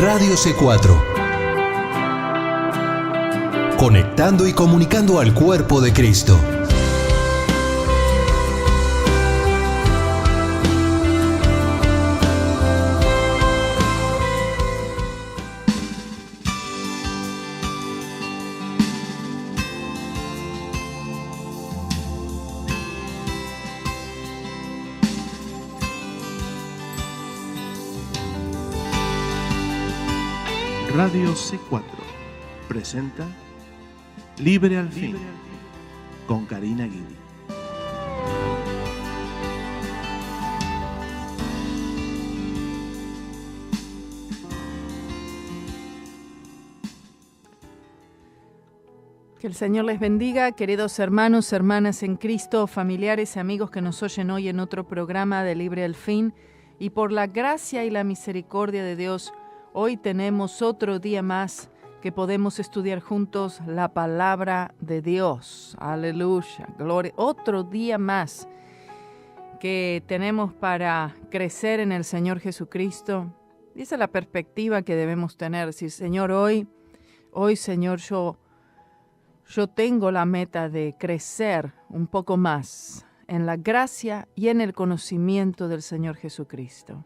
Radio C4. Conectando y comunicando al cuerpo de Cristo. Radio C4 presenta Libre al Fin con Karina Guidi. Que el Señor les bendiga, queridos hermanos, hermanas en Cristo, familiares y amigos que nos oyen hoy en otro programa de Libre al Fin. Y por la gracia y la misericordia de Dios, hoy tenemos otro día más que podemos estudiar juntos la palabra de Dios. Aleluya, gloria. Otro día más que tenemos para crecer en el Señor Jesucristo. Esa es la perspectiva que debemos tener. Si Señor, hoy Señor, yo tengo la meta de crecer un poco más en la gracia y en el conocimiento del Señor Jesucristo.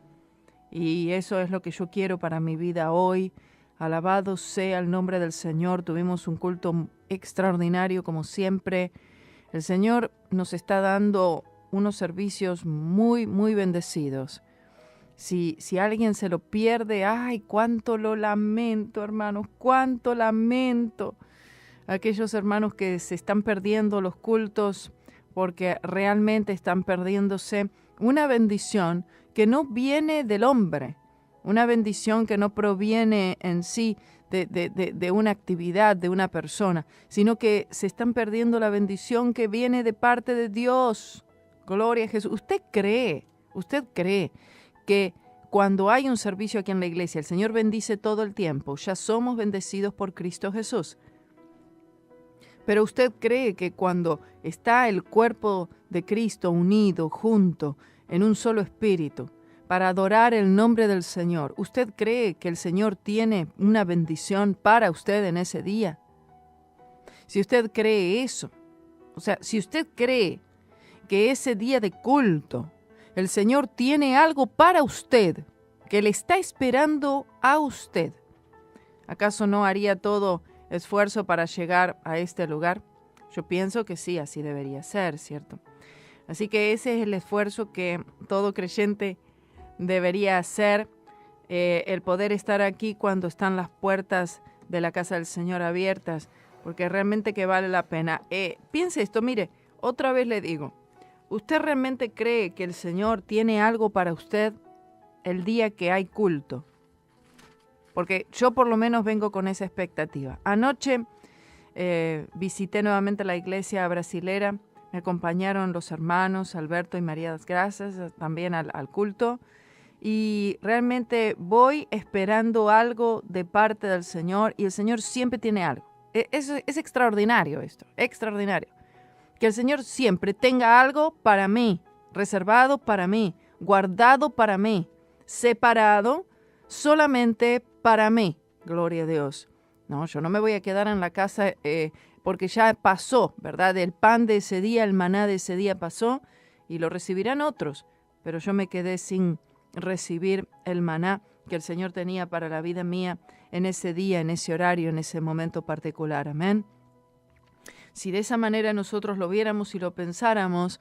Y eso es lo que yo quiero para mi vida hoy. Alabado sea el nombre del Señor. Tuvimos un culto extraordinario como siempre. El Señor nos está dando unos servicios muy, muy bendecidos. Si alguien se lo pierde, ¡ay, cuánto lo lamento, hermanos! ¡Cuánto lamento! Aquellos hermanos que se están perdiendo los cultos porque realmente están perdiéndose una bendición que no viene del hombre, una bendición que no proviene en sí de una actividad, de una persona, sino que se están perdiendo la bendición que viene de parte de Dios. Gloria a Jesús. ¿Usted cree que cuando hay un servicio aquí en la iglesia, el Señor bendice todo el tiempo? Ya somos bendecidos por Cristo Jesús. Pero usted cree que cuando está el cuerpo de Cristo unido, junto, en un solo espíritu, para adorar el nombre del Señor, ¿usted cree que el Señor tiene una bendición para usted en ese día? Si usted cree eso, o sea, si usted cree que ese día de culto, el Señor tiene algo para usted, que le está esperando a usted, ¿acaso no haría todo esfuerzo para llegar a este lugar? Yo pienso que sí, así debería ser, ¿cierto? Así que ese es el esfuerzo que todo creyente debería hacer, el poder estar aquí cuando están las puertas de la casa del Señor abiertas, porque realmente que vale la pena. Piense esto, mire, otra vez le digo, ¿usted realmente cree que el Señor tiene algo para usted el día que hay culto? Porque yo por lo menos vengo con esa expectativa. Anoche visité nuevamente la iglesia brasilera. Me acompañaron los hermanos Alberto y María das Gracias también al culto. Y realmente voy esperando algo de parte del Señor. Y el Señor siempre tiene algo. Es extraordinario esto, extraordinario. Que el Señor siempre tenga algo para mí, reservado para mí, guardado para mí, separado solamente para mí. Gloria a Dios. No, yo no me voy a quedar en la casa porque ya pasó, ¿verdad? El pan de ese día, el maná de ese día pasó y lo recibirán otros. Pero yo me quedé sin recibir el maná que el Señor tenía para la vida mía en ese día, en ese horario, en ese momento particular. Amén. Si de esa manera nosotros lo viéramos y lo pensáramos,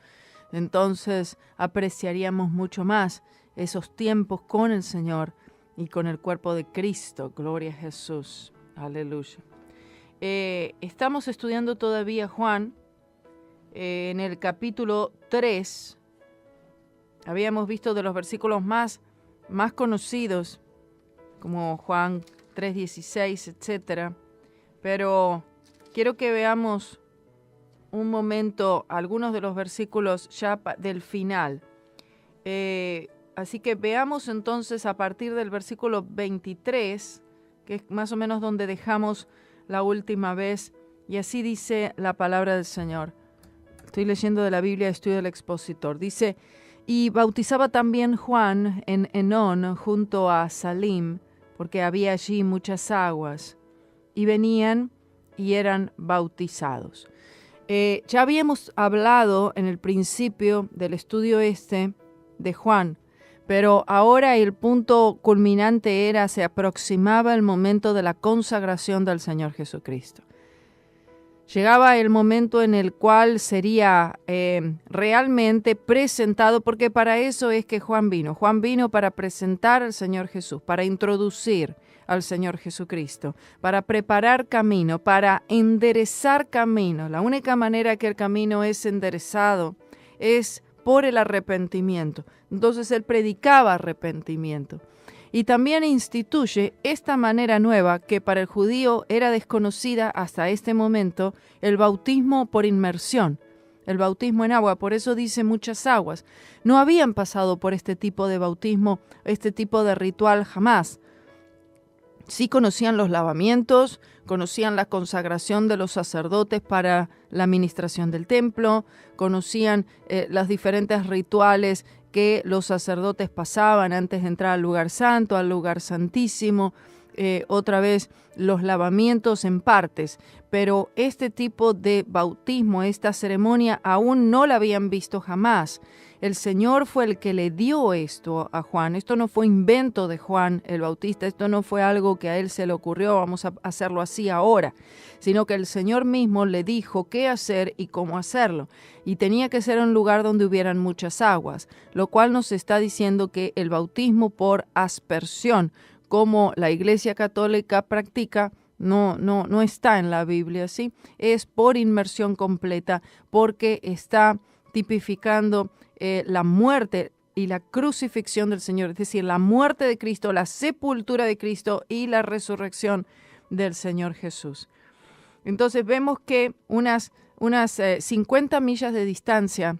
entonces apreciaríamos mucho más esos tiempos con el Señor y con el cuerpo de Cristo. Gloria a Jesús. Aleluya. Estamos estudiando todavía Juan en el capítulo 3. Habíamos visto de los versículos más conocidos, como Juan 3:16, etc. Pero quiero que veamos un momento algunos de los versículos ya del final. Así que veamos entonces a partir del versículo 23, que es más o menos donde dejamos la última vez, y así dice la palabra del Señor. Estoy leyendo de la Biblia, Estudio del Expositor. Dice: y bautizaba también Juan en Enón junto a Salim, porque había allí muchas aguas, y venían y eran bautizados. Ya habíamos hablado en el principio del estudio de Juan, pero ahora el punto culminante se aproximaba el momento de la consagración del Señor Jesucristo. Llegaba el momento en el cual sería realmente presentado, porque para eso es que Juan vino. Juan vino para presentar al Señor Jesús, para introducir al Señor Jesucristo, para preparar camino, para enderezar camino. La única manera que el camino es enderezado es por el arrepentimiento. Entonces él predicaba arrepentimiento. Y también instituye esta manera nueva que para el judío era desconocida hasta este momento, el bautismo por inmersión, el bautismo en agua. Por eso dice muchas aguas. No habían pasado por este tipo de bautismo, este tipo de ritual jamás. Sí conocían los lavamientos, conocían la consagración de los sacerdotes para la administración del templo, conocían los diferentes rituales que los sacerdotes pasaban antes de entrar al lugar santo, al lugar santísimo, otra vez los lavamientos en partes, pero este tipo de bautismo, esta ceremonia, aún no la habían visto jamás. El Señor fue el que le dio esto a Juan. Esto no fue invento de Juan el Bautista, esto no fue algo que a él se le ocurrió, vamos a hacerlo así ahora, sino que el Señor mismo le dijo qué hacer y cómo hacerlo. Y tenía que ser un lugar donde hubieran muchas aguas, lo cual nos está diciendo que el bautismo por aspersión, como la Iglesia Católica practica, no está en la Biblia, ¿sí? Es por inmersión completa, porque está tipificando la muerte y la crucifixión del Señor, es decir, la muerte de Cristo, la sepultura de Cristo y la resurrección del Señor Jesús. Entonces vemos que unas 50 millas de distancia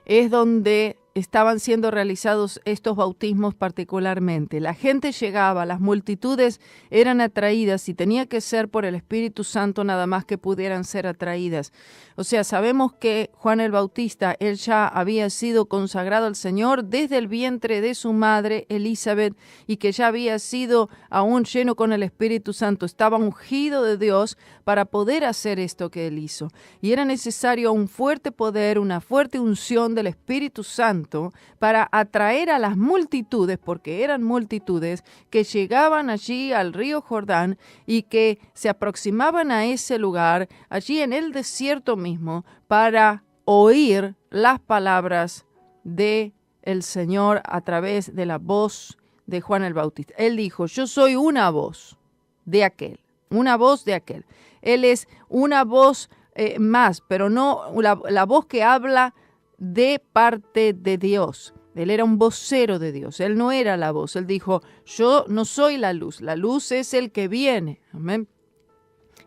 es donde estaban siendo realizados estos bautismos particularmente. La gente llegaba, las multitudes eran atraídas y tenía que ser por el Espíritu Santo nada más que pudieran ser atraídas. O sea, sabemos que Juan el Bautista, él ya había sido consagrado al Señor desde el vientre de su madre Elizabeth y que ya había sido aún lleno con el Espíritu Santo. Estaba ungido de Dios para poder hacer esto que él hizo. Y era necesario un fuerte poder, una fuerte unción del Espíritu Santo para atraer a las multitudes, porque eran multitudes que llegaban allí al río Jordán y que se aproximaban a ese lugar, allí en el desierto mismo, para oír las palabras de el Señor a través de la voz de Juan el Bautista. Él dijo, yo soy una voz de aquel, una voz de aquel. Él es una voz más, pero no la voz que habla de parte de Dios. Él era un vocero de Dios, él no era la voz. Él dijo, yo no soy la luz es el que viene. Amén.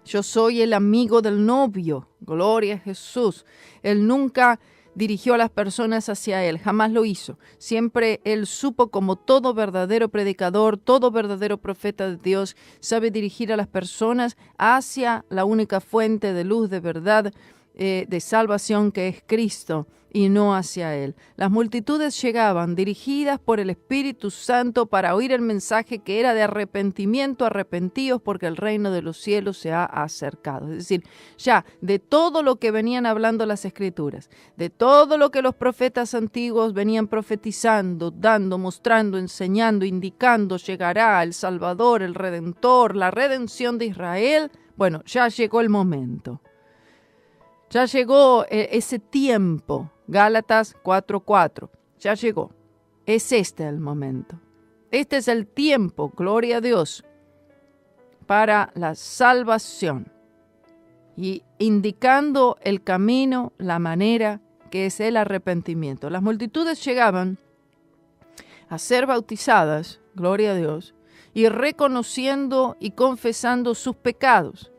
Yo soy el amigo del novio, gloria a Jesús. Él nunca dirigió a las personas hacia él, jamás lo hizo. Siempre él supo, como todo verdadero predicador, todo verdadero profeta de Dios, sabe dirigir a las personas hacia la única fuente de luz, de verdad, de salvación, que es Cristo, y no hacia él. Las multitudes llegaban dirigidas por el Espíritu Santo para oír el mensaje que era de arrepentimiento, arrepentíos porque el reino de los cielos se ha acercado. Es decir, ya de todo lo que venían hablando las Escrituras, de todo lo que los profetas antiguos venían profetizando, dando, mostrando, enseñando, indicando, llegará el Salvador, el Redentor, la redención de Israel. Bueno, ya llegó el momento. Ya llegó ese tiempo. Gálatas 4:4. Ya llegó. Es este el momento. Este es el tiempo, gloria a Dios, para la salvación. Y indicando el camino, la manera, que es el arrepentimiento. Las multitudes llegaban a ser bautizadas, gloria a Dios, y reconociendo y confesando sus pecados.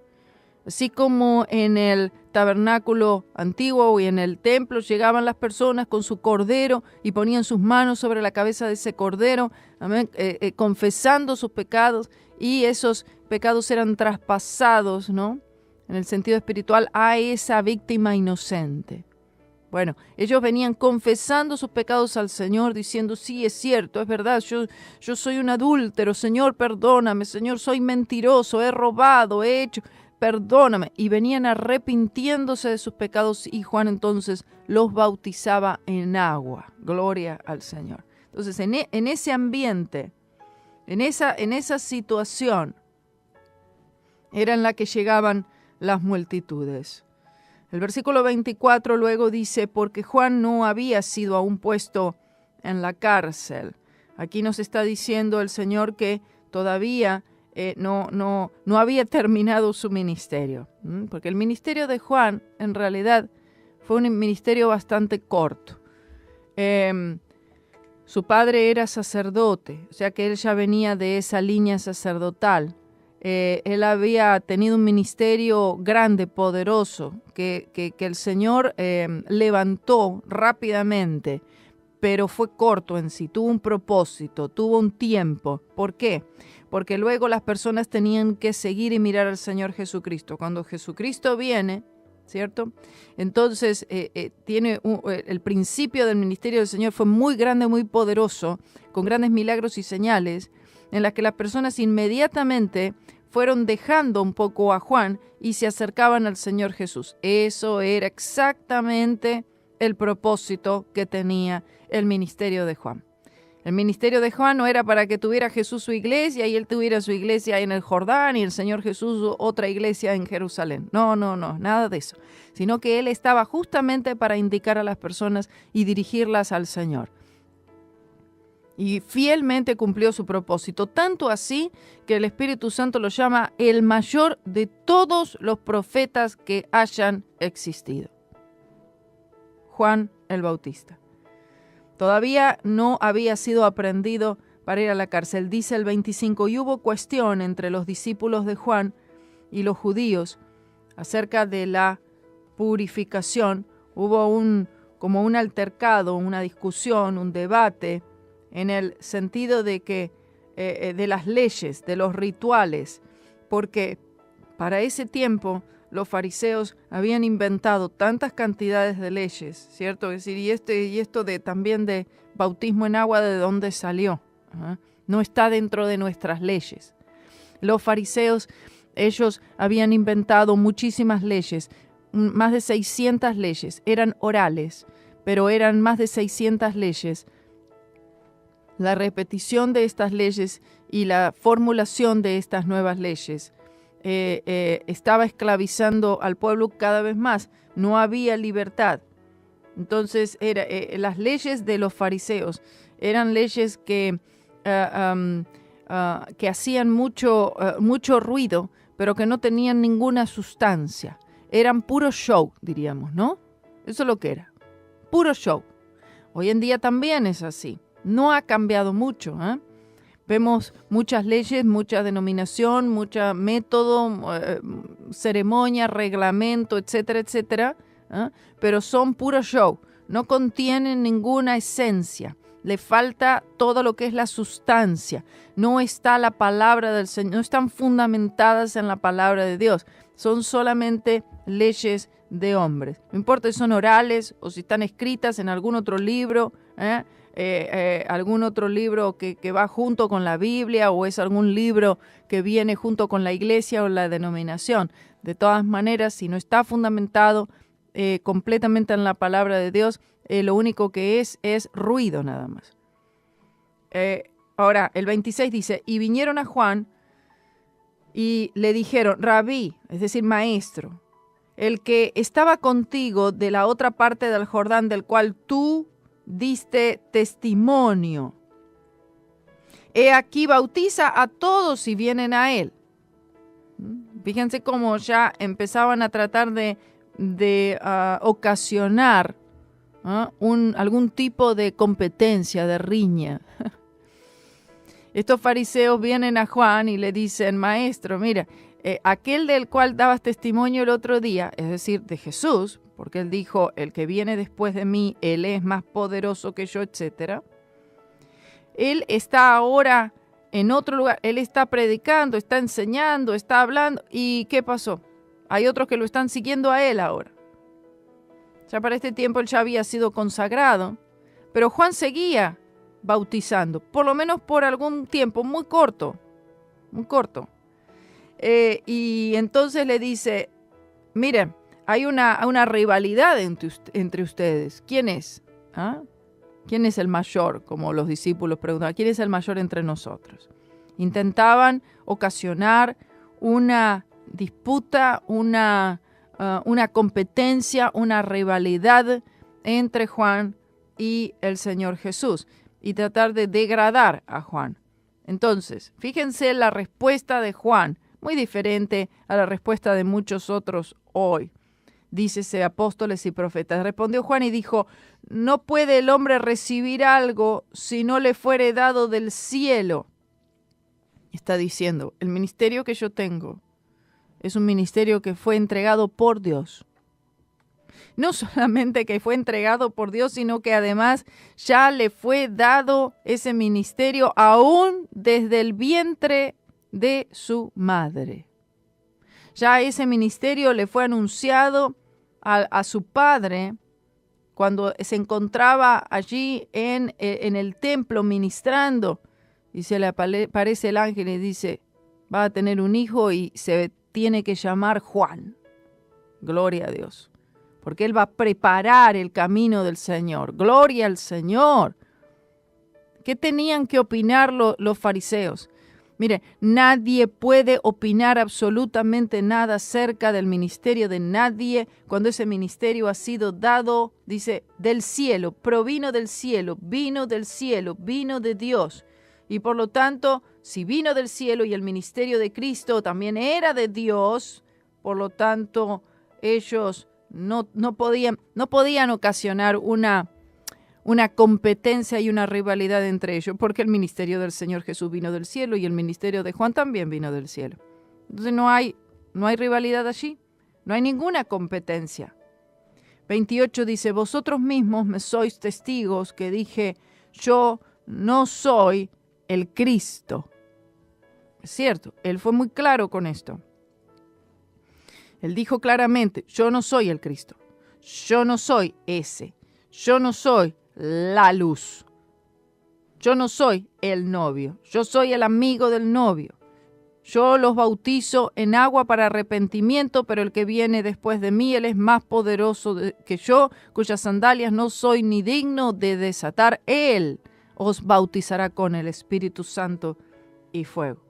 Así como en el tabernáculo antiguo y en el templo llegaban las personas con su cordero y ponían sus manos sobre la cabeza de ese cordero, amén, confesando sus pecados, y esos pecados eran traspasados, ¿no?, en el sentido espiritual, a esa víctima inocente. Bueno, ellos venían confesando sus pecados al Señor, diciendo, sí, es cierto, es verdad, yo soy un adúltero, Señor, perdóname, Señor, soy mentiroso, he robado, he hecho, perdóname. Y venían arrepintiéndose de sus pecados y Juan entonces los bautizaba en agua. Gloria al Señor. Entonces, en ese ambiente, en esa situación, era en la que llegaban las multitudes. El versículo 24 luego dice, porque Juan no había sido aún puesto en la cárcel. Aquí nos está diciendo el Señor que todavía no había terminado su ministerio. Porque el ministerio de Juan, en realidad, fue un ministerio bastante corto. Su padre era sacerdote, o sea que él ya venía de esa línea sacerdotal. Él había tenido un ministerio grande, poderoso, que el Señor levantó rápidamente, pero fue corto en sí, tuvo un propósito, tuvo un tiempo. ¿Por qué? Porque luego las personas tenían que seguir y mirar al Señor Jesucristo. Cuando Jesucristo viene, ¿cierto? Entonces, el principio del ministerio del Señor fue muy grande, muy poderoso, con grandes milagros y señales, en las que las personas inmediatamente fueron dejando un poco a Juan y se acercaban al Señor Jesús. Eso era exactamente el propósito que tenía el ministerio de Juan. El ministerio de Juan no era para que tuviera Jesús su iglesia y él tuviera su iglesia en el Jordán y el Señor Jesús otra iglesia en Jerusalén. No, nada de eso. Sino que él estaba justamente para indicar a las personas y dirigirlas al Señor. Y fielmente cumplió su propósito, tanto así que el Espíritu Santo lo llama el mayor de todos los profetas que hayan existido. Juan el Bautista. Todavía no había sido aprehendido para ir a la cárcel. Dice el 25, y hubo cuestión entre los discípulos de Juan y los judíos acerca de la purificación. Hubo como un altercado, una discusión, un debate, en el sentido de que de las leyes, de los rituales, porque para ese tiempo los fariseos habían inventado tantas cantidades de leyes, ¿cierto? Es decir, y esto también de bautismo en agua, ¿de dónde salió? No está dentro de nuestras leyes. Los fariseos, ellos habían inventado muchísimas leyes, más de 600 leyes, eran orales, pero eran más de 600 leyes. La repetición de estas leyes y la formulación de estas nuevas leyes estaba esclavizando al pueblo cada vez más. No había libertad. Entonces, las leyes de los fariseos eran leyes que hacían mucho ruido, pero que no tenían ninguna sustancia. Eran puro show, diríamos, ¿no? Eso es lo que era. Puro show. Hoy en día también es así. No ha cambiado mucho. Vemos muchas leyes, mucha denominación, mucho método, ceremonia, reglamento, etcétera, etcétera, pero son puro show. No contienen ninguna esencia. Le falta todo lo que es la sustancia. No está la palabra del Señor, no están fundamentadas en la palabra de Dios. Son solamente leyes de hombres. No importa si son orales o si están escritas en algún otro libro, algún otro libro que va junto con la Biblia, o es algún libro que viene junto con la iglesia o la denominación. De todas maneras, si no está fundamentado completamente en la palabra de Dios, lo único que es ruido nada más. Ahora, el 26 dice, y vinieron a Juan y le dijeron, Rabí, es decir, maestro, el que estaba contigo de la otra parte del Jordán, del cual tú diste testimonio. He aquí bautiza a todos y vienen a él. Fíjense cómo ya empezaban a tratar de ocasionar algún tipo de competencia, de riña. Estos fariseos vienen a Juan y le dicen, maestro, mira, aquel del cual dabas testimonio el otro día, es decir, de Jesús, porque él dijo, el que viene después de mí, él es más poderoso que yo, etc. Él está ahora en otro lugar, él está predicando, está enseñando, está hablando. ¿Y qué pasó? Hay otros que lo están siguiendo a él ahora. Ya para este tiempo él ya había sido consagrado, pero Juan seguía bautizando, por lo menos por algún tiempo, muy corto, muy corto. Y entonces le dice, miren, hay una rivalidad entre ustedes. ¿Quién es? ¿Ah? ¿Quién es el mayor? Como los discípulos preguntaban, ¿quién es el mayor entre nosotros? Intentaban ocasionar una disputa, una competencia, una rivalidad entre Juan y el Señor Jesús y tratar de degradar a Juan. Entonces, fíjense la respuesta de Juan, muy diferente a la respuesta de muchos otros hoy. Dícese apóstoles y profetas. Respondió Juan y dijo, no puede el hombre recibir algo si no le fuere dado del cielo. Está diciendo, el ministerio que yo tengo es un ministerio que fue entregado por Dios. No solamente que fue entregado por Dios, sino que además ya le fue dado ese ministerio aún desde el vientre de su madre. Ya ese ministerio le fue anunciado a su padre cuando se encontraba allí en el templo ministrando, y se le aparece el ángel y dice, va a tener un hijo y se tiene que llamar Juan. Gloria a Dios. Porque él va a preparar el camino del Señor. Gloria al Señor. ¿Qué tenían que opinar los fariseos? Mire, nadie puede opinar absolutamente nada acerca del ministerio de nadie cuando ese ministerio ha sido dado, dice, del cielo, provino del cielo, vino del cielo, vino de Dios. Y por lo tanto, si vino del cielo y el ministerio de Cristo también era de Dios, por lo tanto, ellos no podían ocasionar una competencia y una rivalidad entre ellos, porque el ministerio del Señor Jesús vino del cielo y el ministerio de Juan también vino del cielo. Entonces no hay rivalidad allí, no hay ninguna competencia. 28 dice, vosotros mismos me sois testigos que dije, yo no soy el Cristo. Es cierto, él fue muy claro con esto. Él dijo claramente, yo no soy el Cristo, yo no soy ese, yo no soy la luz. Yo no soy el novio, yo soy el amigo del novio. Yo los bautizo en agua para arrepentimiento, pero el que viene después de mí, él es más poderoso que yo, cuyas sandalias no soy ni digno de desatar. Él os bautizará con el Espíritu Santo y fuego.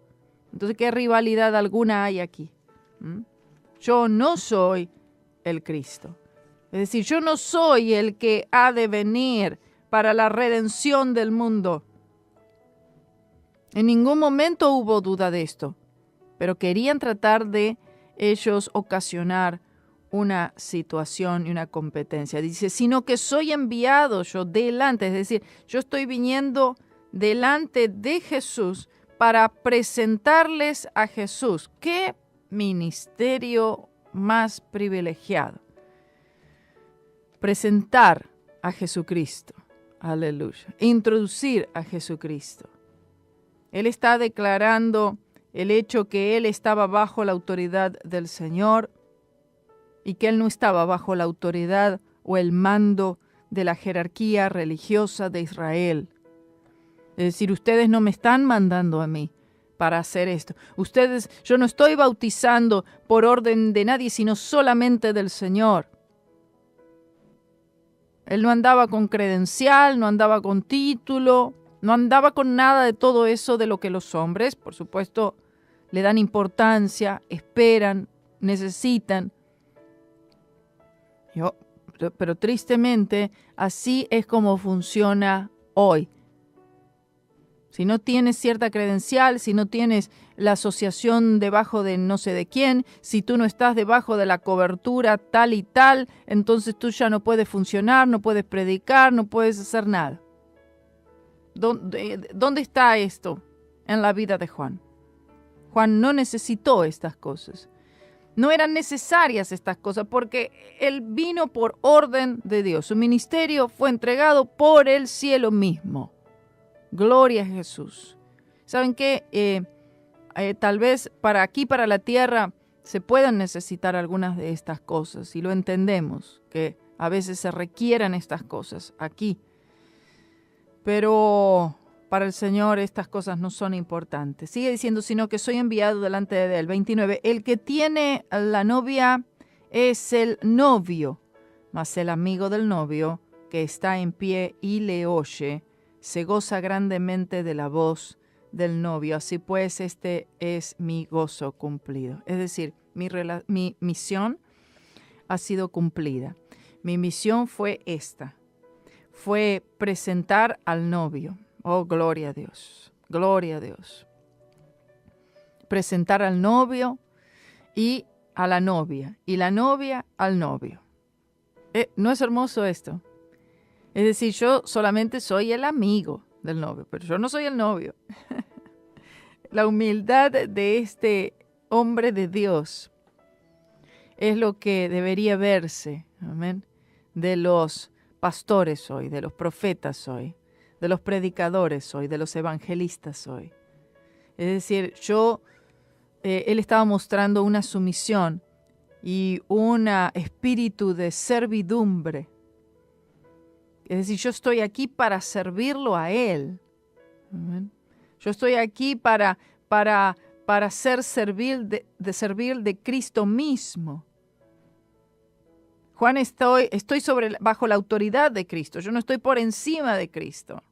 Entonces, ¿qué rivalidad alguna hay aquí? Yo no soy el Cristo. Es decir, yo no soy el que ha de venir para la redención del mundo. En ningún momento hubo duda de esto, pero querían tratar de ellos ocasionar una situación y una competencia. Dice, sino que soy enviado yo delante, es decir, yo estoy viniendo delante de Jesús para presentarles a Jesús. ¡Qué ministerio más privilegiado! Presentar a Jesucristo. Aleluya. Introducir a Jesucristo. Él está declarando el hecho que él estaba bajo la autoridad del Señor y que él no estaba bajo la autoridad o el mando de la jerarquía religiosa de Israel. Es decir, ustedes no me están mandando a mí para hacer esto. Yo no estoy bautizando por orden de nadie, sino solamente del Señor. Él no andaba con credencial, no andaba con título, no andaba con nada de todo eso de lo que los hombres, por supuesto, le dan importancia, esperan, necesitan. Pero tristemente, así es como funciona hoy. Si no tienes cierta credencial, si no tienes la asociación debajo de no sé de quién, si tú no estás debajo de la cobertura tal y tal, entonces tú ya no puedes funcionar, no puedes predicar, no puedes hacer nada. ¿Dónde está esto en la vida de Juan? Juan no necesitó estas cosas. No eran necesarias estas cosas porque él vino por orden de Dios. Su ministerio fue entregado por el cielo mismo. Gloria a Jesús. ¿Saben qué? Tal vez para la tierra, se puedan necesitar algunas de estas cosas y lo entendemos, que a veces se requieran estas cosas aquí. Pero para el Señor estas cosas no son importantes. Sigue diciendo, sino que soy enviado delante de él. 29. El que tiene la novia es el novio, mas el amigo del novio que está en pie y le oye, se goza grandemente de la voz del novio. Así pues, este es mi gozo cumplido. Es decir, mi misión ha sido cumplida. Mi misión fue esta. Fue presentar al novio. Oh, gloria a Dios. Gloria a Dios. Presentar al novio y a la novia. Y la novia al novio. ¿No es hermoso esto? Es decir, yo solamente soy el amigo del novio, pero yo no soy el novio. La humildad de este hombre de Dios es lo que debería verse, amén, de los pastores hoy, de los profetas hoy, de los predicadores hoy, de los evangelistas hoy. Es decir, él estaba mostrando una sumisión y un espíritu de servidumbre. Es decir, yo estoy aquí para servirlo a él. Amén. Yo estoy aquí para servir de Cristo mismo. Juan, estoy bajo la autoridad de Cristo. Yo no estoy por encima de Cristo.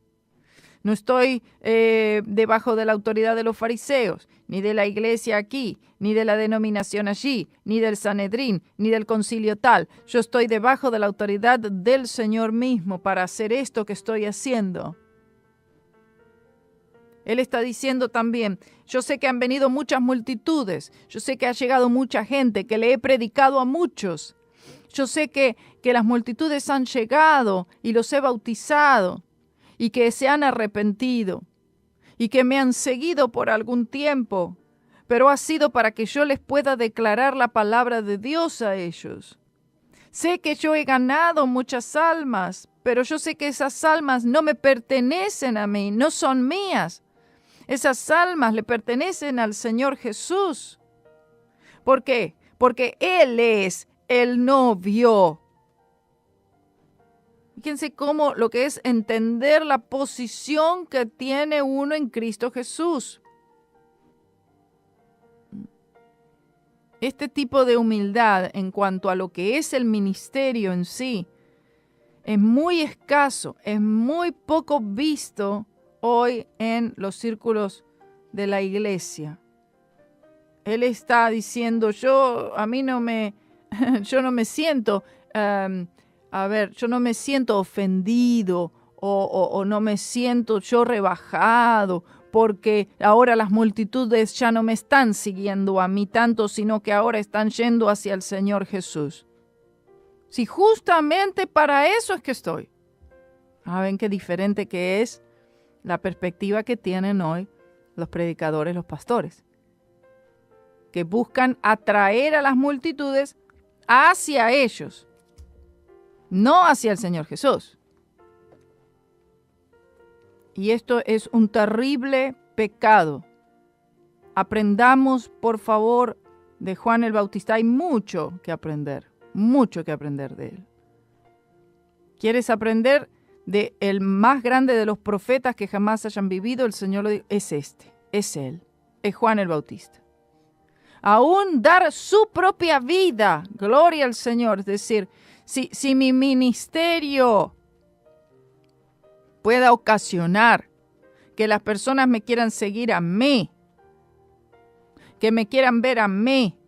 No estoy debajo de la autoridad de los fariseos, ni de la iglesia aquí, ni de la denominación allí, ni del Sanedrín, ni del concilio tal. Yo estoy debajo de la autoridad del Señor mismo para hacer esto que estoy haciendo. Él está diciendo también, yo sé que han venido muchas multitudes, yo sé que ha llegado mucha gente, que le he predicado a muchos. Yo sé que las multitudes han llegado y los he bautizado y que se han arrepentido y que me han seguido por algún tiempo, pero ha sido para que yo les pueda declarar la palabra de Dios a ellos. Sé que yo he ganado muchas almas, pero yo sé que esas almas no me pertenecen a mí, no son mías. Esas almas le pertenecen al Señor Jesús. ¿Por qué? Porque Él es el novio. Fíjense cómo lo que es entender la posición que tiene uno en Cristo Jesús. Este tipo de humildad en cuanto a lo que es el ministerio en sí es muy escaso, es muy poco visto hoy en los círculos de la iglesia. Él está diciendo, yo no me siento, yo no me siento ofendido o no me siento yo rebajado porque ahora las multitudes ya no me están siguiendo a mí tanto, sino que ahora están yendo hacia el Señor Jesús. Si justamente para eso es que estoy. ¿Saben qué diferente que es la perspectiva que tienen hoy los predicadores, los pastores? Que buscan atraer a las multitudes hacia ellos, no hacia el Señor Jesús. Y esto es un terrible pecado. Aprendamos, por favor, de Juan el Bautista. Hay mucho que aprender de él. ¿Quieres aprender de el más grande de los profetas que jamás hayan vivido? El Señor lo dijo, es él, es Juan el Bautista. Aún dar su propia vida, gloria al Señor. Es decir, si mi ministerio pueda ocasionar que las personas me quieran seguir a mí, que me quieran ver a mí,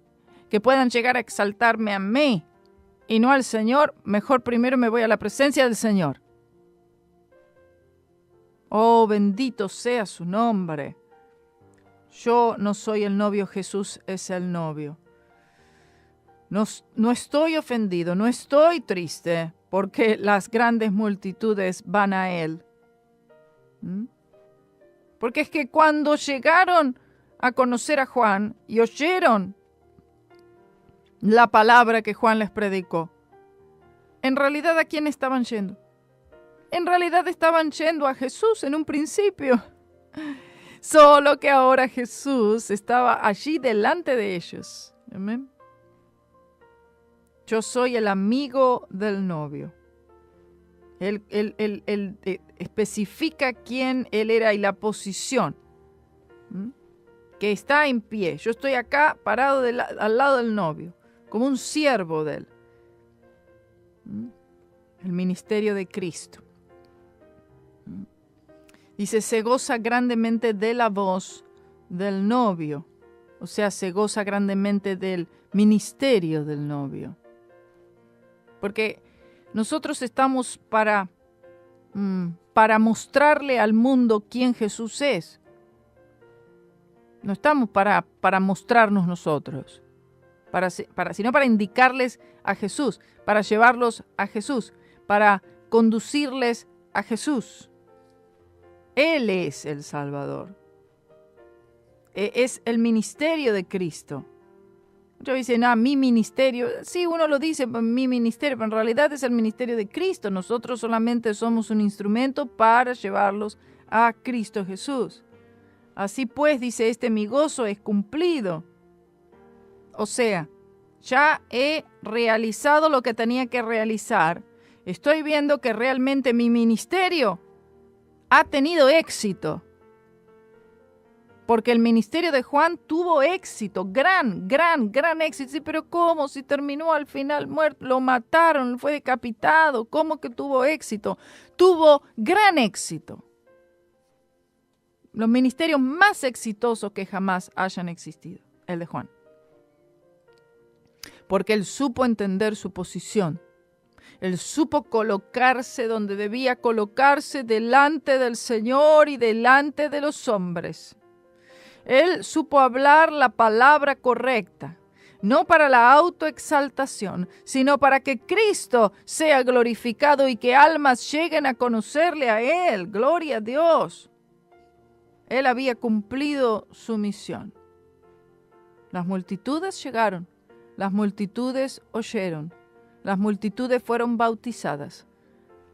que puedan llegar a exaltarme a mí y no al Señor, mejor primero me voy a la presencia del Señor. Oh, bendito sea su nombre. Yo no soy el novio, Jesús es el novio. No estoy ofendido, no estoy triste porque las grandes multitudes van a Él. Porque es que cuando llegaron a conocer a Juan y oyeron la palabra que Juan les predicó, en realidad, ¿a quién estaban yendo? En realidad estaban yendo a Jesús en un principio. Solo que ahora Jesús estaba allí delante de ellos. Amén. Yo soy el amigo del novio. Él especifica quién él era y la posición. Que está en pie. Yo estoy acá parado al lado del novio, como un siervo de él. El ministerio de Cristo. Dice, se goza grandemente de la voz del novio. O sea, se goza grandemente del ministerio del novio. Porque nosotros estamos para mostrarle al mundo quién Jesús es. No estamos para mostrarnos nosotros, sino para indicarles a Jesús, para llevarlos a Jesús, para conducirles a Jesús. Él es el Salvador. Es el ministerio de Cristo. Muchos dicen, mi ministerio. Sí, uno lo dice, mi ministerio, pero en realidad es el ministerio de Cristo. Nosotros solamente somos un instrumento para llevarlos a Cristo Jesús. Así pues, dice mi gozo es cumplido. O sea, ya he realizado lo que tenía que realizar. Estoy viendo que realmente mi ministerio ha tenido éxito. Porque el ministerio de Juan tuvo éxito, gran éxito. Sí, pero ¿cómo? Si terminó al final muerto, lo mataron, fue decapitado. ¿Cómo que tuvo éxito? Tuvo gran éxito. Los ministerios más exitosos que jamás hayan existido, el de Juan. Porque él supo entender su posición. Él supo colocarse donde debía colocarse delante del Señor y delante de los hombres. Él supo hablar la palabra correcta, no para la autoexaltación, sino para que Cristo sea glorificado y que almas lleguen a conocerle a Él. Gloria a Dios. Él había cumplido su misión. Las multitudes llegaron, las multitudes oyeron, las multitudes fueron bautizadas.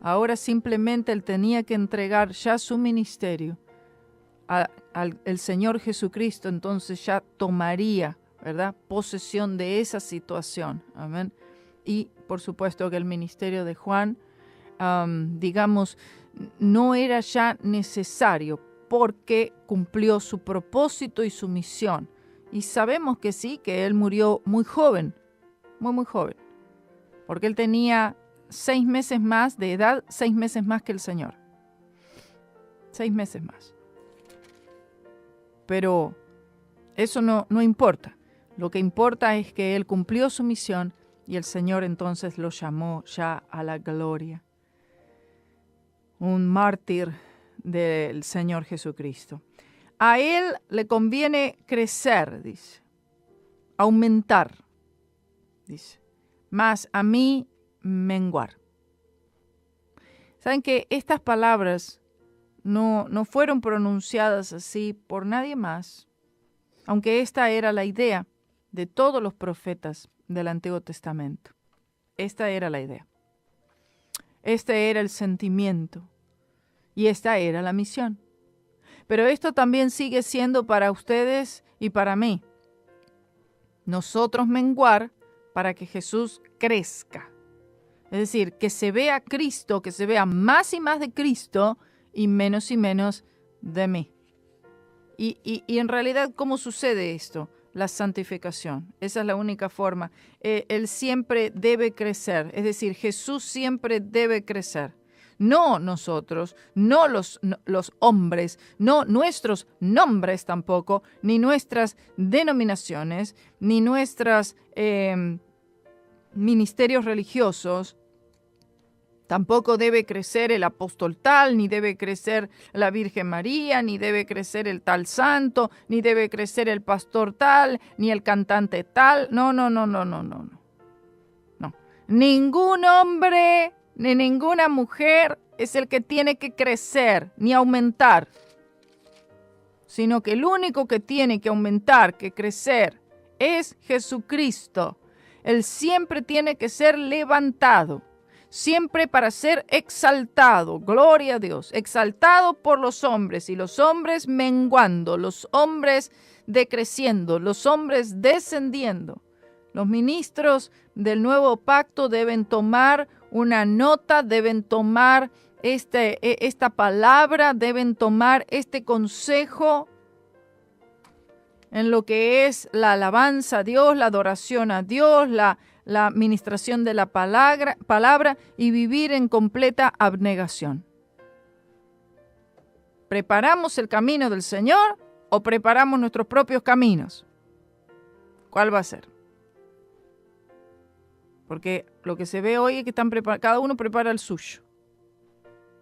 Ahora simplemente Él tenía que entregar ya su ministerio al Señor Jesucristo, entonces ya tomaría, ¿verdad?, posesión de esa situación. Amén. Y por supuesto que el ministerio de Juan, no era ya necesario porque cumplió su propósito y su misión. Y sabemos que sí, que él murió muy joven, muy joven, porque él tenía 6 meses más de edad, 6 meses más que el Señor. 6 meses más. Pero eso no importa. Lo que importa es que él cumplió su misión y el Señor entonces lo llamó ya a la gloria. Un mártir del Señor Jesucristo. A él le conviene crecer, dice, aumentar, dice, mas a mí menguar. ¿Saben que estas palabras no fueron pronunciadas así por nadie más? Aunque esta era la idea de todos los profetas del Antiguo Testamento. Esta era la idea. Este era el sentimiento. Y esta era la misión. Pero esto también sigue siendo para ustedes y para mí. Nosotros menguar para que Jesús crezca. Es decir, que se vea Cristo, que se vea más y más de Cristo y menos de mí. Y en realidad, ¿cómo sucede esto? La santificación. Esa es la única forma. Él siempre debe crecer. Es decir, Jesús siempre debe crecer. No nosotros, no los hombres, no nuestros nombres tampoco, ni nuestras denominaciones, ni nuestros ministerios religiosos. Tampoco debe crecer el apóstol tal, ni debe crecer la Virgen María, ni debe crecer el tal santo, ni debe crecer el pastor tal, ni el cantante tal. No. Ningún hombre ni ninguna mujer es el que tiene que crecer ni aumentar, sino que el único que tiene que aumentar, que crecer, es Jesucristo. Él siempre tiene que ser levantado, siempre para ser exaltado, gloria a Dios, exaltado por los hombres, y los hombres menguando, los hombres decreciendo, los hombres descendiendo. Los ministros del nuevo pacto deben tomar una nota, deben tomar esta palabra, deben tomar este consejo en lo que es la alabanza a Dios, la adoración a Dios, la administración de la palabra y vivir en completa abnegación. ¿Preparamos el camino del Señor o preparamos nuestros propios caminos? ¿Cuál va a ser? Porque lo que se ve hoy es que cada uno prepara el suyo.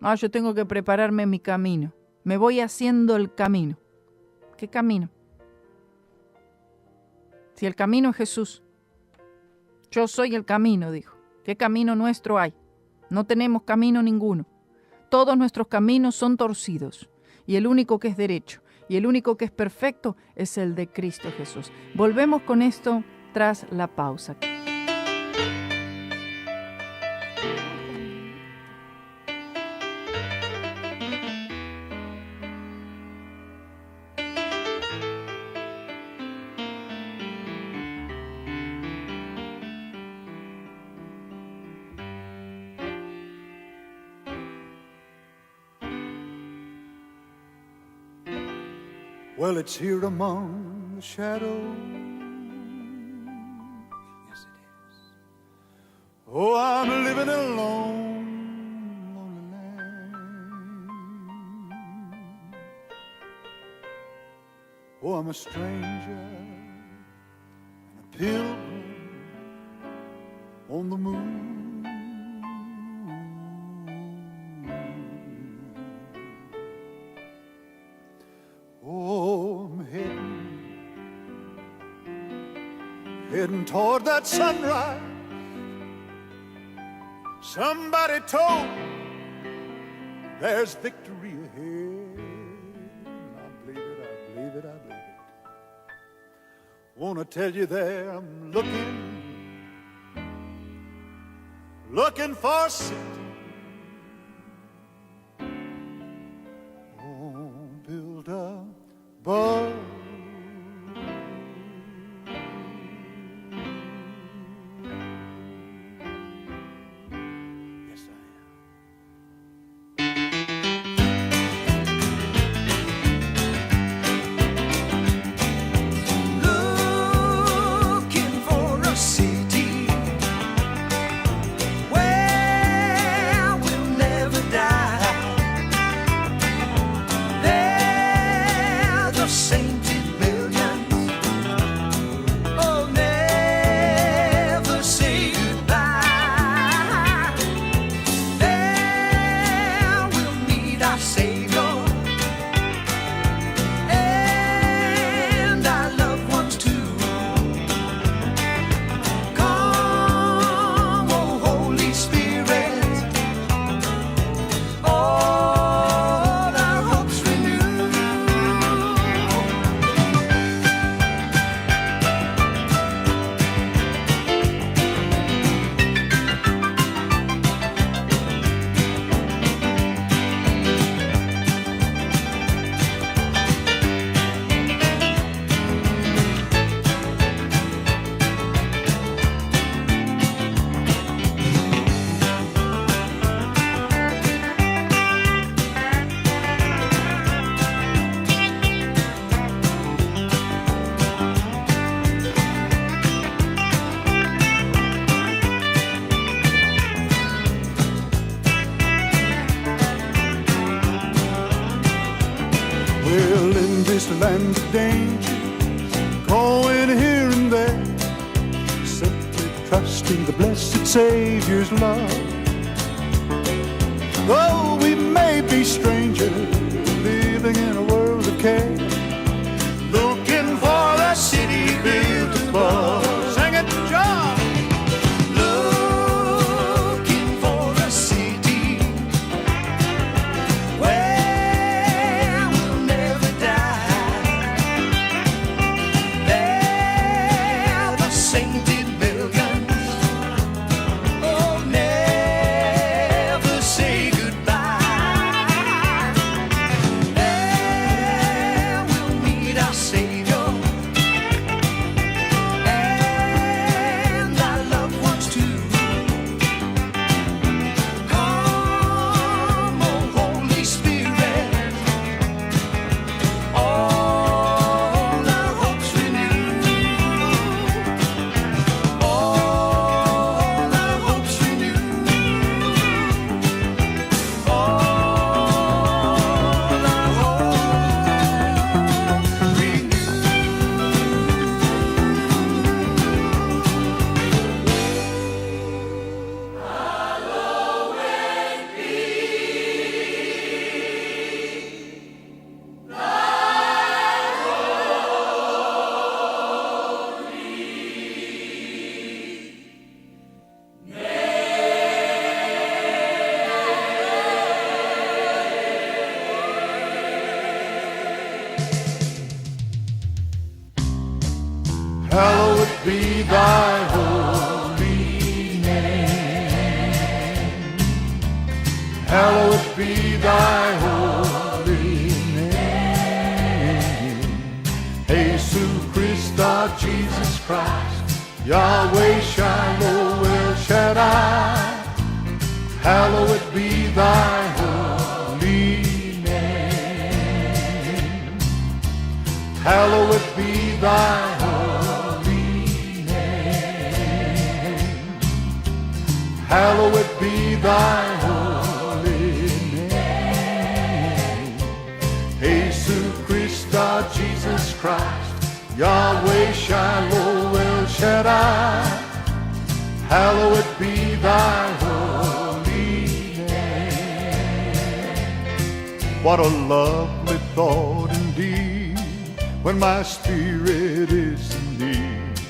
No, yo tengo que prepararme mi camino. Me voy haciendo el camino. ¿Qué camino? Si el camino es Jesús. Yo soy el camino, dijo. ¿Qué camino nuestro hay? No tenemos camino ninguno. Todos nuestros caminos son torcidos. Y el único que es derecho y el único que es perfecto es el de Cristo Jesús. Volvemos con esto tras la pausa. Well, it's here among the shadows. Yes, it is. Oh, I'm living alone, lonely land. Oh, I'm a stranger and a pilgrim on the moon. Heading toward that sunrise. Somebody told me there's victory ahead. I believe it, I believe it, I believe it. Wanna tell you there I'm looking for a city. Oh, build a boat. Land of danger, going here and there, simply trusting the blessed Savior's love. Though we may be strangers, living in a world of care, looking for the city built above. Sing it, John! Say goodbye. hallowed be thy holy name. Jesus Christ, Jesus Christ, Yahweh Shiloh, El Shaddai, hallowed be thy holy name. Hallowed be thy holy name. Hallowed be thy holy name. Jesus Christ, Jesus Christ, Yahweh Shiloh, El Shaddai, hallowed be thy holy name. What a lovely thought indeed, when my spirit is in need,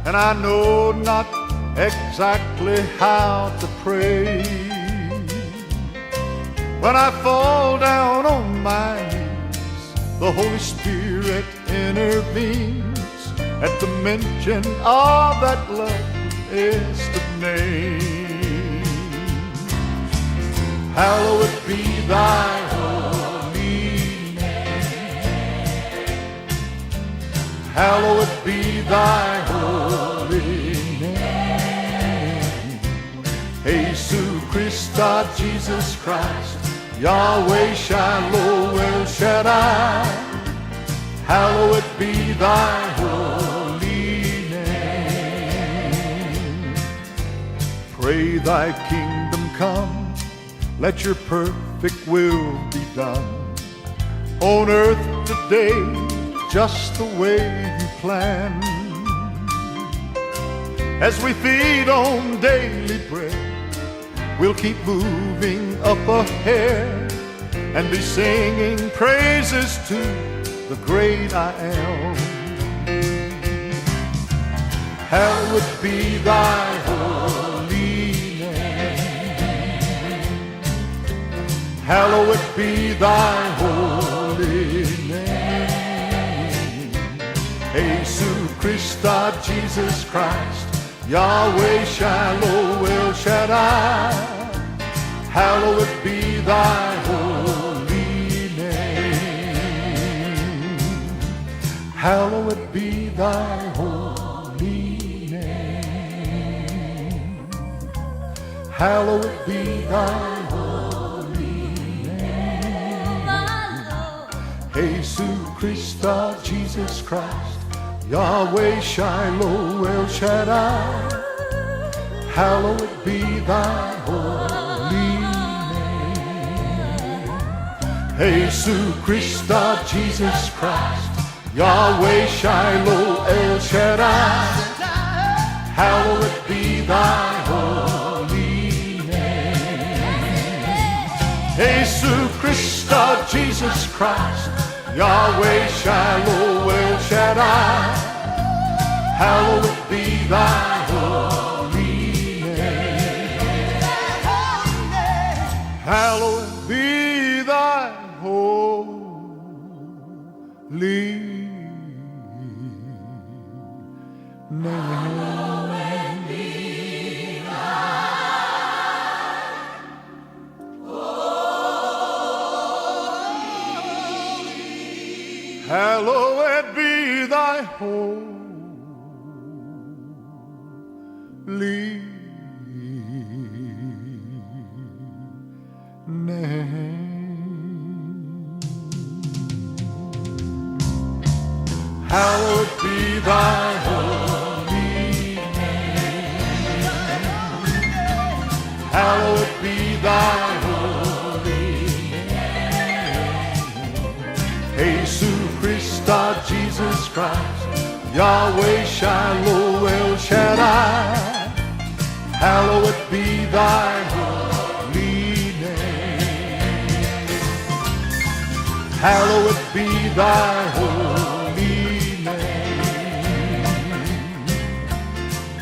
and I know not exactly how to pray. When I fall down on my knees, the Holy Spirit intervenes at the mention of that blessed name. Hallowed be thy holy name. Hallowed be thy holy name. Jesus Christ, Jesus Christ, Yahweh Shiloh, El Shaddai, hallowed be thy holy name. Pray thy kingdom come, let your perfect will be done, on earth today, just the way you planned. As we feed on daily bread, we'll keep moving up ahead and be singing praises to the great I am. Hallowed be thy holy name. Hallowed be thy holy name. Jesus Christ, Jesus Christ, Yahweh Shiloh, El Shaddai, hallowed be thy holy name. Hallowed be thy holy name. Hallowed be thy holy name. Jesus Christ, Jesus Christ, Yahweh Shiloh, El Shaddai, hallowed be thy holy name. Jesus Christ, Jesus Christ, Yahweh Shiloh, El Shaddai, hallowed be thy holy name. Jesus Christ, Jesus Christ, Yahweh Shiloh, El Shaddai, hallowed be thy holy name. Hallowed be thy holy name. Hallowed be thy holy name. Hallowed be thy holy name. Hallowed be thy holy name. Jesus Christ, Jesus Christ, Yahweh Shiloh, El Shaddai, hallowed be thy holy name. Hallowed be thy holy name.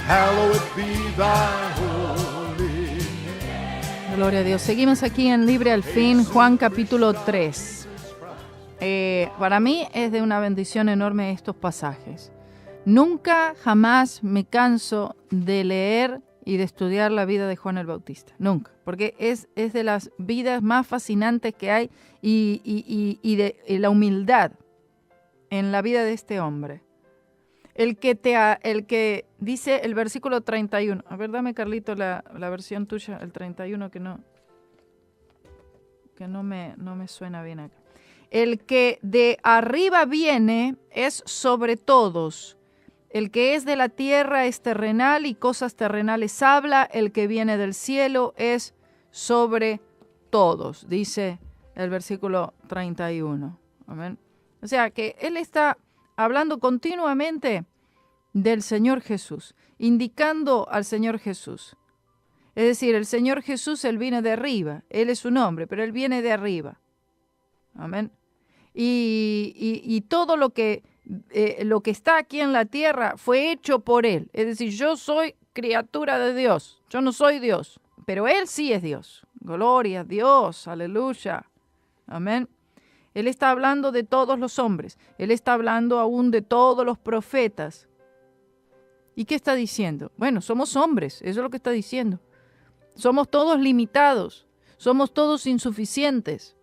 Hallowed be thy holy name. Gloria a Dios. Seguimos aquí en Libre al Fin, Juan capítulo 3. Para mí es de una bendición enorme estos pasajes. Nunca, jamás me canso de leer y de estudiar la vida de Juan el Bautista. Nunca. Porque es de las vidas más fascinantes que hay y la humildad en la vida de este hombre. El que dice el versículo 31. A ver, dame, Carlito, la versión tuya, el 31, que no me suena bien acá. El que de arriba viene es sobre todos. El que es de la tierra es terrenal y cosas terrenales habla. El que viene del cielo es sobre todos, dice el versículo 31. Amén. O sea que él está hablando continuamente del Señor Jesús, indicando al Señor Jesús. Es decir, el Señor Jesús, Él viene de arriba. Él es un hombre, pero Él viene de arriba. Amén. Y todo lo que está aquí en la tierra fue hecho por Él. Es decir, yo soy criatura de Dios. Yo no soy Dios, pero Él sí es Dios. Gloria a Dios, aleluya. Amén. Él está hablando de todos los hombres. Él está hablando aún de todos los profetas. ¿Y qué está diciendo? Bueno, somos hombres, eso es lo que está diciendo. Somos todos limitados, somos todos insuficientes.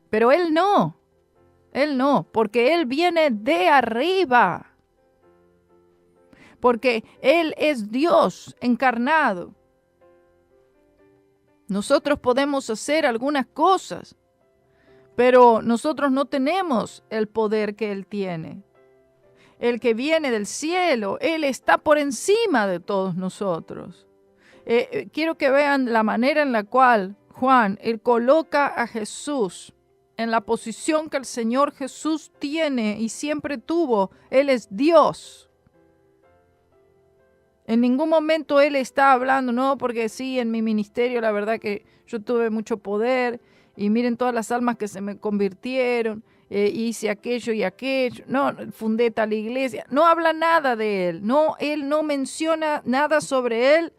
Pero Él no, porque Él viene de arriba. Porque Él es Dios encarnado. Nosotros podemos hacer algunas cosas, pero nosotros no tenemos el poder que Él tiene. El que viene del cielo, Él está por encima de todos nosotros. Quiero que vean la manera en la cual Juan, él coloca a Jesús en la posición que el Señor Jesús tiene y siempre tuvo. Él es Dios. En ningún momento Él está hablando, no, porque sí, en mi ministerio la verdad que yo tuve mucho poder y miren todas las almas que se me convirtieron. Hice aquello y aquello, no, fundé tal iglesia. No habla nada de Él, no, Él no menciona nada sobre Él,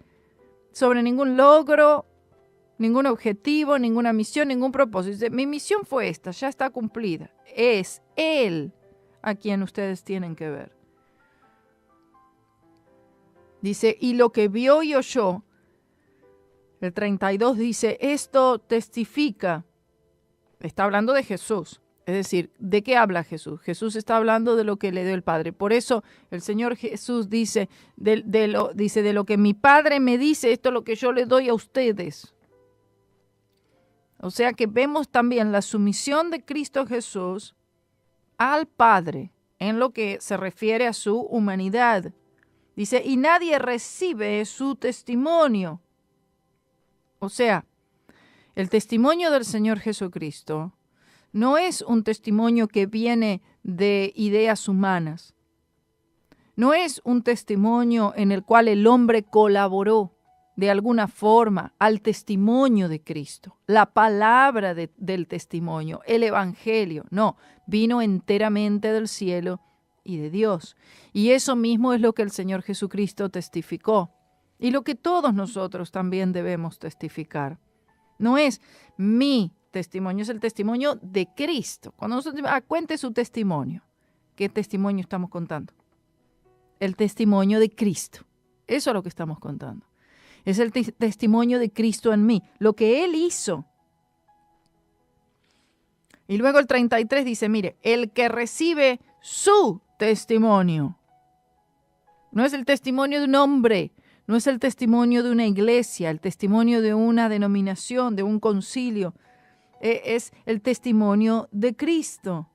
sobre ningún logro, ningún objetivo, ninguna misión, ningún propósito. Dice, mi misión fue esta, ya está cumplida. Es Él a quien ustedes tienen que ver. Dice, y lo que vio y oyó, el 32 dice, esto testifica, está hablando de Jesús. Es decir, ¿de qué habla Jesús? Jesús está hablando de lo que le dio el Padre. Por eso el Señor Jesús dice, de lo que mi Padre me dice, esto es lo que yo le doy a ustedes. O sea que vemos también la sumisión de Cristo Jesús al Padre en lo que se refiere a su humanidad. Dice, y nadie recibe su testimonio. O sea, el testimonio del Señor Jesucristo no es un testimonio que viene de ideas humanas. No es un testimonio en el cual el hombre colaboró de alguna forma al testimonio de Cristo. La palabra del testimonio, el evangelio. No, vino enteramente del cielo y de Dios. Y eso mismo es lo que el Señor Jesucristo testificó. Y lo que todos nosotros también debemos testificar. No es mi testimonio, es el testimonio de Cristo. Cuando nosotros cuente su testimonio, ¿qué testimonio estamos contando? El testimonio de Cristo. Eso es lo que estamos contando. Es el testimonio de Cristo en mí, lo que Él hizo. Y luego el 33 dice, mire, el que recibe su testimonio. No es el testimonio de un hombre, no es el testimonio de una iglesia, el testimonio de una denominación, de un concilio. Es el testimonio de Cristo.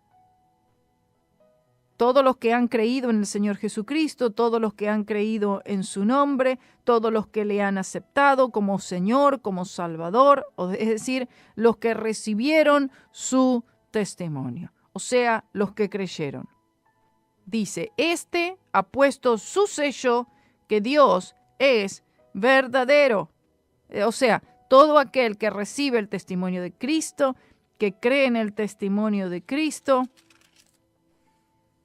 Todos los que han creído en el Señor Jesucristo, todos los que han creído en su nombre, todos los que le han aceptado como Señor, como Salvador, es decir, los que recibieron su testimonio, o sea, los que creyeron. Dice, este ha puesto su sello que Dios es verdadero. O sea, todo aquel que recibe el testimonio de Cristo, que cree en el testimonio de Cristo,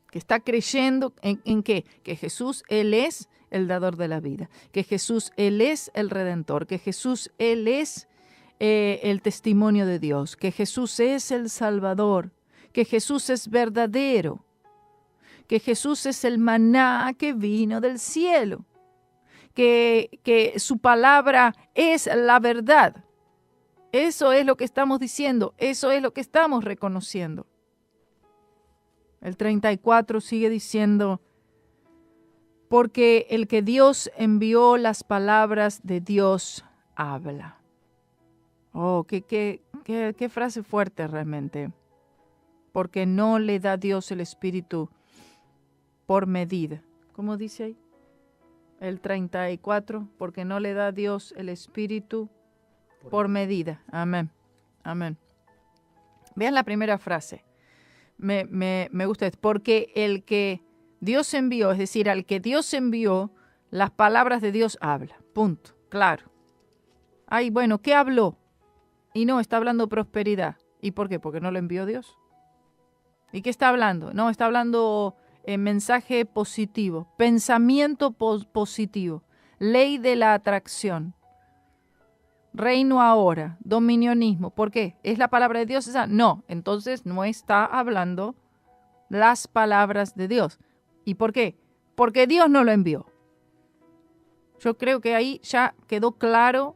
que está creyendo en qué, que Jesús, Él es el dador de la vida, que Jesús, Él es el Redentor, que Jesús, Él es el testimonio de Dios, que Jesús es el Salvador, que Jesús es verdadero, que Jesús es el maná que vino del cielo, que su palabra es la verdad. Eso es lo que estamos diciendo, eso es lo que estamos reconociendo. El 34 sigue diciendo, porque el que Dios envió, las palabras de Dios habla. Oh, qué frase fuerte realmente. Porque no le da Dios el Espíritu por medida. ¿Cómo dice ahí? El 34, porque no le da Dios el Espíritu por medida. Amén. Amén. Vean la primera frase. Me gusta esto. Porque el que Dios envió, es decir, al que Dios envió, las palabras de Dios habla. Punto. Claro. Ay, bueno, ¿qué habló? Y no, está hablando prosperidad. ¿Y por qué? Porque no lo envió Dios. ¿Y qué está hablando? No, está hablando mensaje positivo, pensamiento positivo, ley de la atracción, reino ahora, dominionismo. ¿Por qué? ¿Es la palabra de Dios esa? No, entonces no está hablando las palabras de Dios. ¿Y por qué? Porque Dios no lo envió. Yo creo que ahí ya quedó claro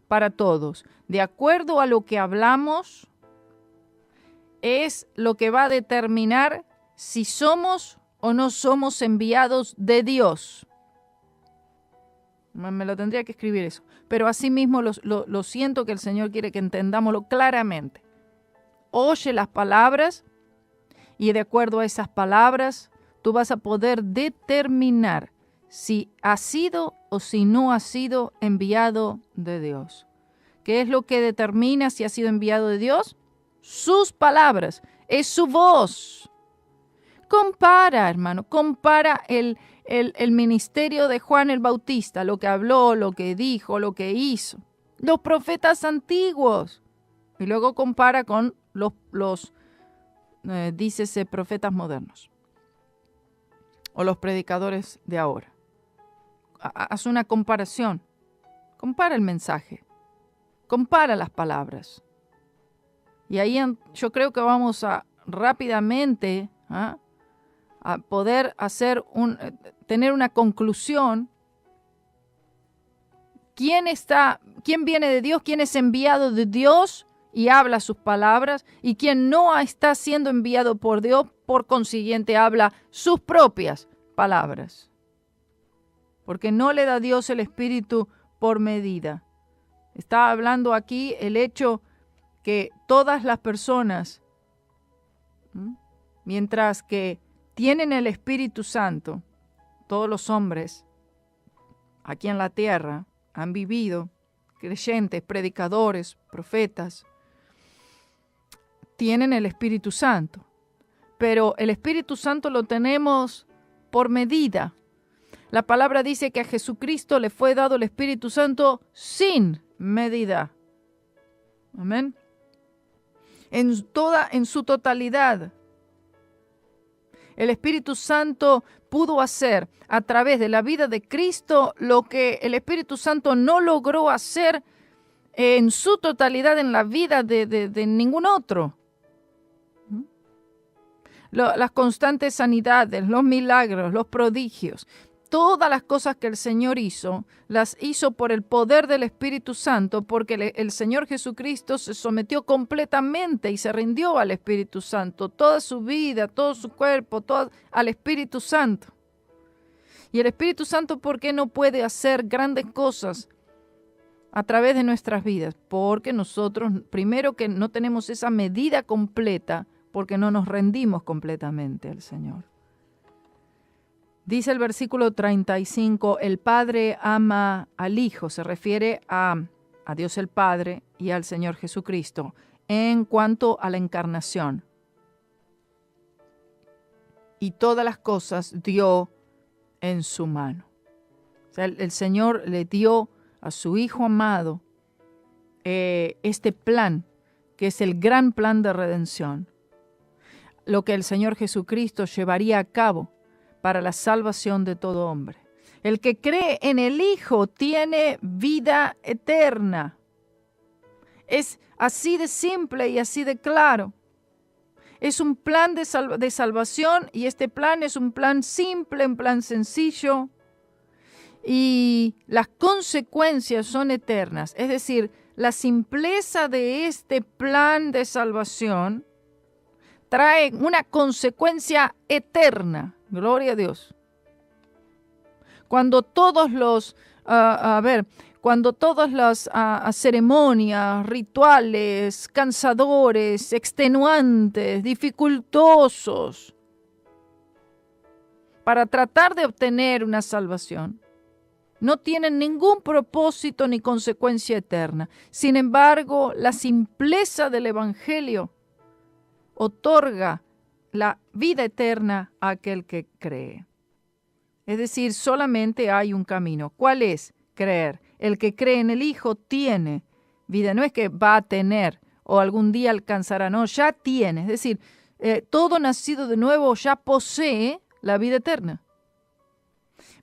para todos. De acuerdo a lo que hablamos, es lo que va a determinar si somos o no somos enviados de Dios. Me lo tendría que escribir eso. Pero así mismo lo siento que el Señor quiere que entendámoslo claramente. Oye las palabras y de acuerdo a esas palabras tú vas a poder determinar si ha sido o si no ha sido enviado de Dios. ¿Qué es lo que determina si ha sido enviado de Dios? Sus palabras, es su voz. Compara, hermano, compara el ministerio de Juan el Bautista, lo que habló, lo que dijo, lo que hizo. Los profetas antiguos. Y luego compara con los dícese, profetas modernos. O los predicadores de ahora. Haz una comparación. Compara el mensaje. Compara las palabras. Y ahí yo creo que vamos a rápidamente a poder tener una conclusión. ¿Quién viene de Dios? ¿Quién es enviado de Dios y habla sus palabras? Y quién no está siendo enviado por Dios, por consiguiente habla sus propias palabras. Porque no le da Dios el Espíritu por medida. Está hablando aquí el hecho que todas las personas, mientras que tienen el Espíritu Santo, todos los hombres aquí en la tierra han vivido, creyentes, predicadores, profetas, tienen el Espíritu Santo. Pero el Espíritu Santo lo tenemos por medida. La palabra dice que a Jesucristo le fue dado el Espíritu Santo sin medida. Amén. En su totalidad. El Espíritu Santo pudo hacer a través de la vida de Cristo lo que el Espíritu Santo no logró hacer en su totalidad en la vida de ningún otro. Las constantes sanidades, los milagros, los prodigios, todas las cosas que el Señor hizo, las hizo por el poder del Espíritu Santo, porque el Señor Jesucristo se sometió completamente y se rindió al Espíritu Santo, toda su vida, todo su cuerpo, todo al Espíritu Santo. Y el Espíritu Santo, ¿por qué no puede hacer grandes cosas a través de nuestras vidas? Porque nosotros, primero que no tenemos esa medida completa, porque no nos rendimos completamente al Señor. Dice el versículo 35, el Padre ama al Hijo, se refiere a Dios el Padre y al Señor Jesucristo, en cuanto a la encarnación. Y todas las cosas dio en su mano. O sea, el Señor le dio a su Hijo amado este plan, que es el gran plan de redención. Lo que el Señor Jesucristo llevaría a cabo para la salvación de todo hombre. El que cree en el Hijo tiene vida eterna. Es así de simple y así de claro. Es un plan de salvación y este plan es un plan simple, un plan sencillo. y las consecuencias son eternas. Es decir, la simpleza de este plan de salvación trae una consecuencia eterna. Gloria a Dios. Cuando todos los, cuando todas las ceremonias, rituales, cansadores, extenuantes, dificultosos, para tratar de obtener una salvación, no tienen ningún propósito ni consecuencia eterna. Sin embargo, la simpleza del Evangelio otorga la vida eterna a aquel que cree. Es decir, solamente hay un camino. ¿Cuál es? Creer. El que cree en el Hijo tiene vida. No es que va a tener o algún día alcanzará, no, ya tiene. Es decir, todo nacido de nuevo ya posee la vida eterna.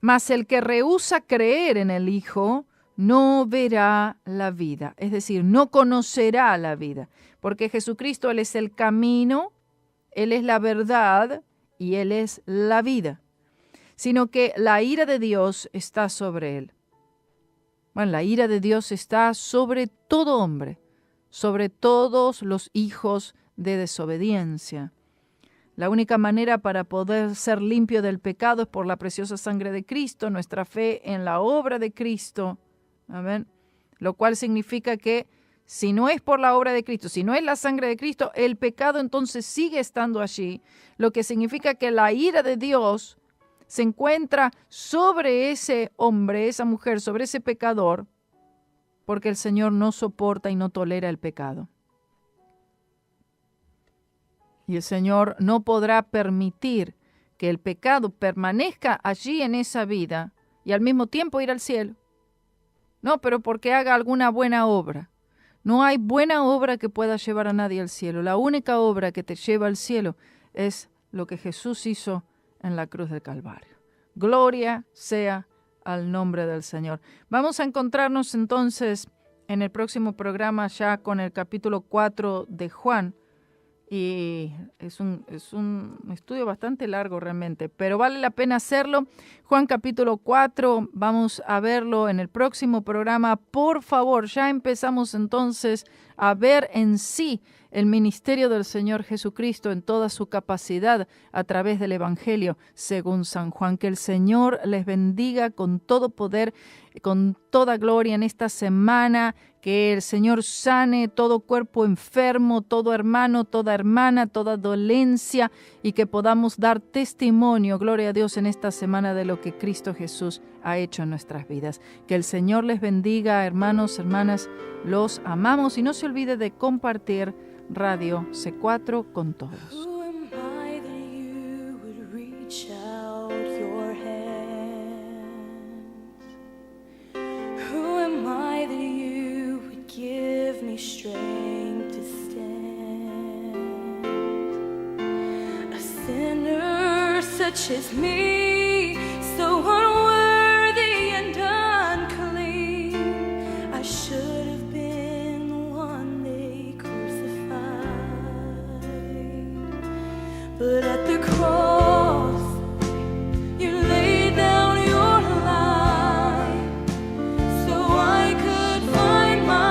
Mas el que rehúsa creer en el Hijo no verá la vida, es decir, no conocerá la vida, porque Jesucristo, Él es el camino, Él es la verdad y Él es la vida, sino que la ira de Dios está sobre Él. Bueno, la ira de Dios está sobre todo hombre, sobre todos los hijos de desobediencia. La única manera para poder ser limpio del pecado es por la preciosa sangre de Cristo, nuestra fe en la obra de Cristo. Amén. Lo cual significa que si no es por la obra de Cristo, si no es la sangre de Cristo, el pecado entonces sigue estando allí. Lo que significa que la ira de Dios se encuentra sobre ese hombre, esa mujer, sobre ese pecador, porque el Señor no soporta y no tolera el pecado. Y el Señor no podrá permitir que el pecado permanezca allí en esa vida y al mismo tiempo ir al cielo. No, pero porque haga alguna buena obra. No hay buena obra que pueda llevar a nadie al cielo. La única obra que te lleva al cielo es lo que Jesús hizo en la cruz del Calvario. Gloria sea al nombre del Señor. Vamos a encontrarnos entonces en el próximo programa ya con el capítulo 4 de Juan. Y es un estudio bastante largo realmente, pero vale la pena hacerlo. Juan capítulo 4, vamos a verlo en el próximo programa. Por favor, ya empezamos entonces a ver en sí el ministerio del Señor Jesucristo en toda su capacidad a través del Evangelio según San Juan. Que el Señor les bendiga con todo poder, con toda gloria en esta semana. Que el Señor sane todo cuerpo enfermo, todo hermano, toda hermana, toda dolencia, y que podamos dar testimonio, gloria a Dios, en esta semana de lo que Cristo Jesús ha hecho en nuestras vidas. Que el Señor les bendiga, hermanos, hermanas, los amamos, y no se olvide de compartir Radio C4 con todos. Give me strength to stand. A sinner such as me, so unworthy and unclean, I should have been the one they crucified. But at the cross, you laid down your life, so I could find my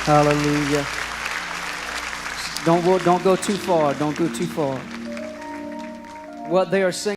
Hallelujah. Don't go too far. Don't go too far. What they are singing.